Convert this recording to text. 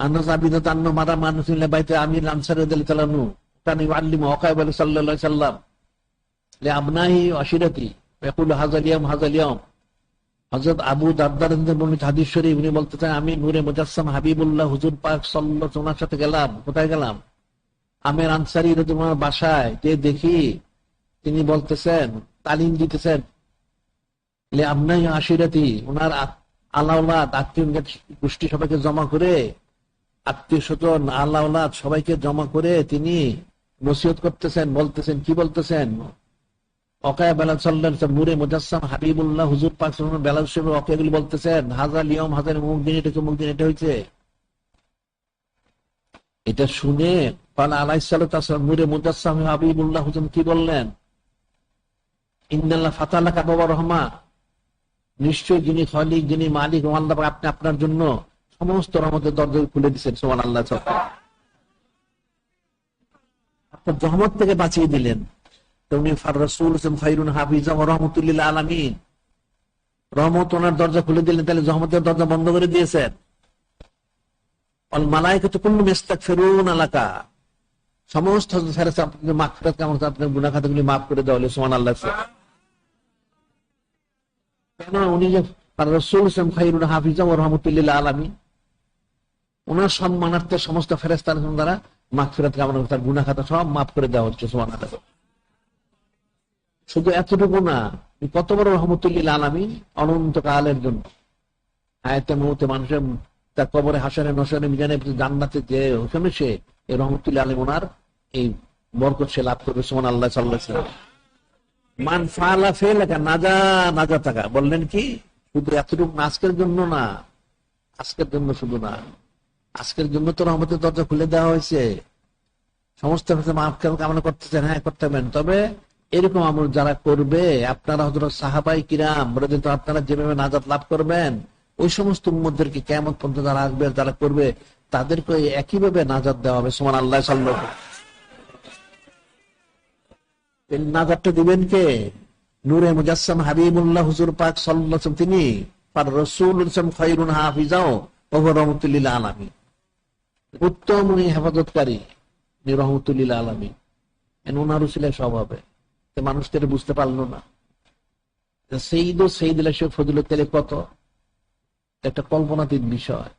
আনাস আবিদাত আন্ন মারা মানুষিল্লা বাইতে আমির আনসার রাদিয়াল্লাহু তাআলা আনহু কান ইউআল্লিমু ওয়াকাইব সাল্লাল্লাহু আলাইহি সাল্লাম লি আবনাহি আশিরাতি ইয়াকুলু হাযাল ইয়াওম হযরত আবু দারদার বর্ণিত হাদিস শরীফ উনি বলতেছেন আমি নূরে মুজাসসাম হাবিবুল্লাহ হুজুর পাক সাল্লাল্লাহু আলাইহি ওয়াসাল্লামের সাথে গেলাম। কোথায় গেলাম? আমের আনসারী রাদিয়াল্লাহু আনহু বাসায়। যে দেখি তিনি বলতেছেন, তালিম দিতেছেন লে আবনাই আশিরাতি, ওনার আলাওলাদ আত্মীয় গোষ্ঠী সবাইকে জমা করে, আত্মীয় স্বজন আলাওলাদ সবাইকে জমা করে তিনি নসিহত করতেছেন। বলতেছেন, কি বলতেছেন? ওকায়া বেলাল সাল্লাল্লাহু আলাইহি ওয়াসাল্লাম নূরে মুজাসসাম হাবিবুল্লাহ হুজুর পাক সাল্লাল্লাহু আলাইহি ওয়াসাল্লাম বেলাল শরীফের ওয়াকিয়াগুলি বলতেছেন, হাযাল ইয়াউম হাযাল মুক দিন, এটা মুক দিন, এটা হইছে। এটা শুনে ক্বালা আলাইহিস সালাতু ওয়াস সালাম নূরে মুজাসসাম হাবিবুল্লাহ হুজুর কি বললেন? ইন্নাল্লাহ ফাতালাকা বাবা রহমা, নিশ্চয় যিনি খালিক, যিনি মালিক আল্লাহ, আপনি আপনার জন্য সমস্ত রহমতের দরজা খুলে দিচ্ছেন। সুবহানাল্লাহ। আপনার রহমত থেকে বাঁচিয়ে দিলেন। তুমি ফার রাসূল খায়রুন হাফিজা ওয়া রাহমাতুল লিল আলামিন, রহমত ওনার দরজা খুলে দিলেন, তাহলে রহমতের দরজা বন্ধ করে দিয়েছেন। আল মালায়েকাতু কুল্লুহুম ইস্তাগফিরুনা লাকা, সমস্ত ফেরেশতা আপনাকে মাগফিরাত কামনা, আপনার গুনাহ খাতাগুলি maaf করে দেওয়া হলো। সুবহানাল্লাহ। কেন? উনি যে রাসূল খায়রুন হাফিজা ওয়া রাহমাতুল লিল আলামিন, ওনার সম্মানার্থে সমস্ত ফেরেশতার দ্বারা মাগফিরাত কামনা, তার গুনাহ খাতা সব maaf করে দেওয়া হচ্ছে। সুবহানাল্লাহ। শুধু এতটুকু না, কত বড় রহমতুল লিল আলামিন, অনন্তকালের জন্য। হায়াতে মউতে মানুষের তার কবরে, হাসরে, নসরে, মিজানে, জান্নাতে যে ওখানে সে এই রহমতুল লিল আলামিন ওনার এই বরকত সে লাভ করবে। সুবহানাল্লাহ। সাল্লাল্লাহু আলাইহি ওয়াসাল্লাম মান ফাআলা ফালাকা নাজা থাকা বললেন কি? শুধু এতটুকু না, আজকের জন্য না, আজকের জন্য শুধু না, আজকের জন্য তো রহমতের দরজা খুলে দেওয়া হয়েছে। সমস্ত মাফ কামনা করতেছেন, হ্যাঁ করতে পারেন। তবে এরকম আমল যারা করবে, আপনারা হযরত সাহাবায়ে কিরাম রাদিয়াল্লাহু, আপনারা যেভাবে নাজাত লাভ করবেন, ওই সমস্ত উম্মতদেরকে কিয়ামত পর্যন্ত যারা আসবে, যারা করবে, তাদেরকে একইভাবে নাজাত দেওয়া হবে। সুবহানাল্লাহ। সাল্লাল্লাহু আলাইহি ওয়াসাল্লাম নাজাতটা দিবেন কে? নূরে মুজাসসাম হাবিবুল্লাহ হুজুর পাক সাল্লাল্লাহু আলাইহি ওয়াসাল্লাম, তিনি পার রাসূলুল্লাহ খায়রুন হাফিজাও ওয়া রাহমাতুল লিল আলামিন, উত্তম হেফাজতকারী, রহমতুল লিল আলামিন। ওনার উসিলায় সব হবে। মানুষ তো এটা বুঝতে পারলো না। সেইদ ফজিলত কত একটা কল্পনাতীত বিষয়।